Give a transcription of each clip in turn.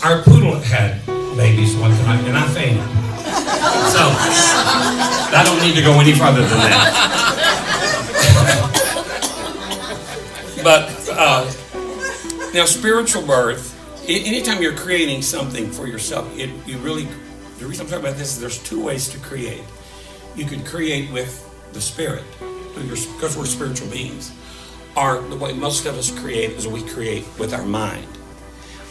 Our poodle had babies one time, and I fainted. So, I don't need to go any farther than that. But, now spiritual birth, anytime you're creating something for yourself, the reason I'm talking about this is there's two ways to create. You can create with the Spirit, because we're spiritual beings. Or the way most of us create is we create with our mind.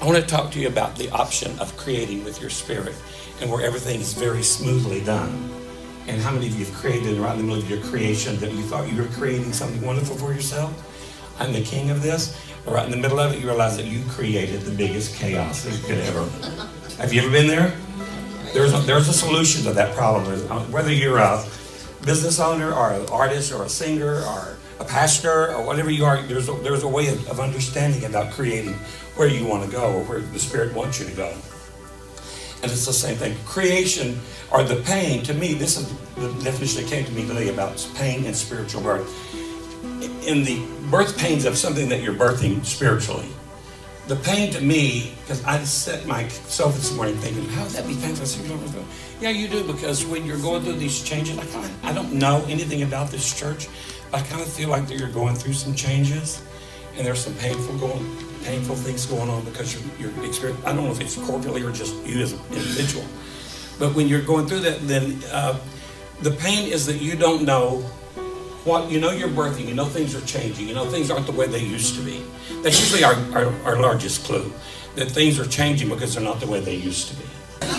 I want to talk to you about the option of creating with your spirit and where everything is very smoothly done. And how many of you have created right in the middle of your creation that you thought you were creating something wonderful for yourself? I'm the king of this. But right in the middle of it, you realize that you created the biggest chaos that you could ever. Have you ever been there? There's a solution to that problem. Whether you're a business owner or an artist or a singer or a pastor or whatever you are, there's a way of understanding about creating where you want to go or where the Spirit wants you to go. And it's the same thing. Creation or the pain, to me, this is the definition that came to me today about pain and spiritual birth. In the birth pains of something that you're birthing spiritually, the pain to me, because I set myself this morning thinking, how would that be painful? Yeah, you do, because when you're going through these changes, I don't know anything about this church, but I kind of feel like that you're going through some changes, and there's some painful things going on because you're experiencing. I don't know if it's corporately or just you as an individual, but when you're going through that, then the pain is that you don't know what, you're birthing, things are changing, things aren't the way they used to be. That's usually our largest clue, that things are changing because they're not the way they used to be.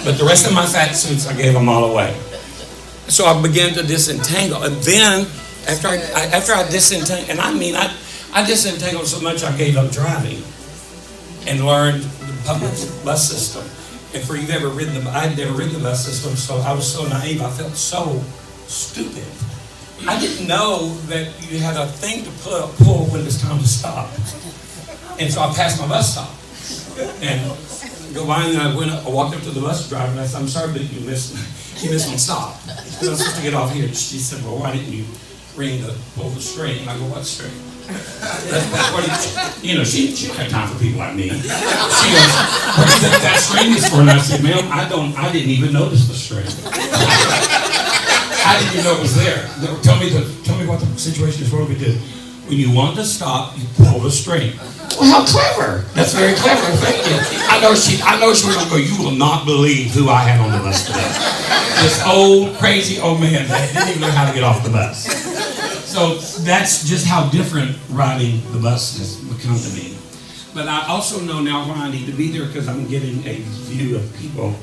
But the rest of my fat suits, I gave them all away. So I began to disentangle, and then after I disentangled, and I disentangled so much I gave up driving and learned the public bus system. And for you've ever ridden I'd never ridden the bus system, so I was so naive, I felt so stupid. I didn't know that you had a thing to pull when it's time to stop. And so I passed my bus stop. And go by, and I walked up to the bus driver and I said, I'm sorry, but you missed my stop. Because I was supposed to get off here. She said, well, why didn't you pull the string? And I go, what string? She don't have time for people like me. She goes, what do you think that string is for? And I said, ma'am, I didn't even notice the string. I didn't even know it was there. Tell me what the situation is. What do we do? When you want to stop, you pull the string. Well, how clever! That's very clever. Thank you. I know she was going to go, you will not believe who I had on the bus today. This old, crazy old man that didn't even know how to get off the bus. So that's just how different riding the bus has become to me. But I also know now why I need to be there, because I'm getting a view of people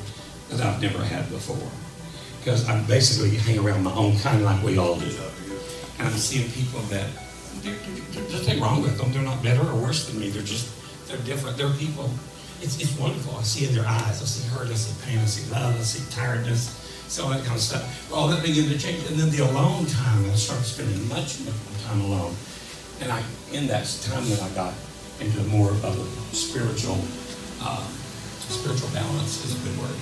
that I've never had before. Because I basically hang around my own kind like we all do. And I'm seeing people that, there's nothing wrong with them. They're not better or worse than me. They're different. They're people. It's wonderful. I see in their eyes. I see hurt. I see pain. I see love. I see tiredness. So all that kind of stuff. All that began to change. And then the alone time, I started spending much more time alone. And in that time that I got into more of a spiritual balance is a good word,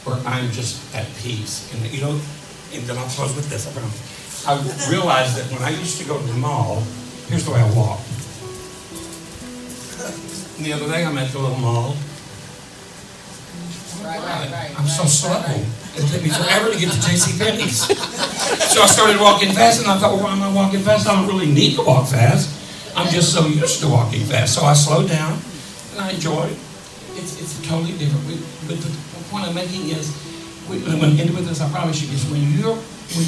where I'm just at peace. And and then I'll close with this, I promise. I realized that when I used to go to the mall, here's the way I walk. And the other day I'm at the little mall. Right. I'm so slow. It took me forever to get to JCPenney's. So I started walking fast, and I thought, well, why am I walking fast? I don't really need to walk fast. I'm just so used to walking fast. So I slowed down, and I enjoyed it. It's totally different. But the point I'm making is, I'm going to end with this, I promise you, is when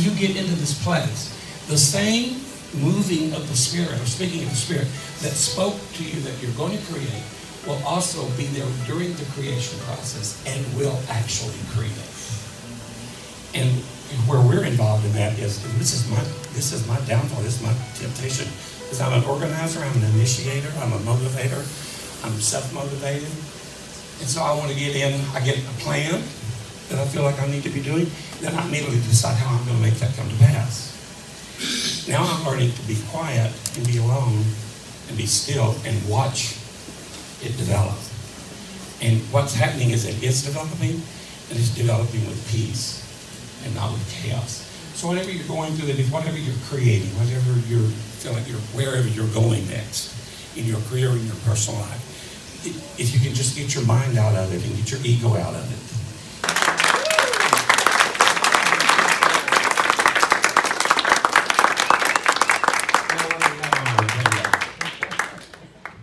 you get into this place, the same moving of the Spirit, or speaking of the Spirit, that spoke to you that you're going to create, will also be there during the creation process and will actually create. And where we're involved in that is, this is my downfall, this is my temptation. Because I'm an organizer, I'm an initiator, I'm a motivator, I'm self-motivated. And so I want to get in, I get a plan that I feel like I need to be doing, then I immediately decide how I'm going to make that come to pass. Now I'm learning to be quiet and be alone and be still and watch it develop. And what's happening is it is developing, and it's developing with peace and not with chaos. So whatever you're going through, whatever you're creating, whatever you feel like wherever you're going next, in your career, in your personal life, if you can just get your mind out of it and get your ego out of it,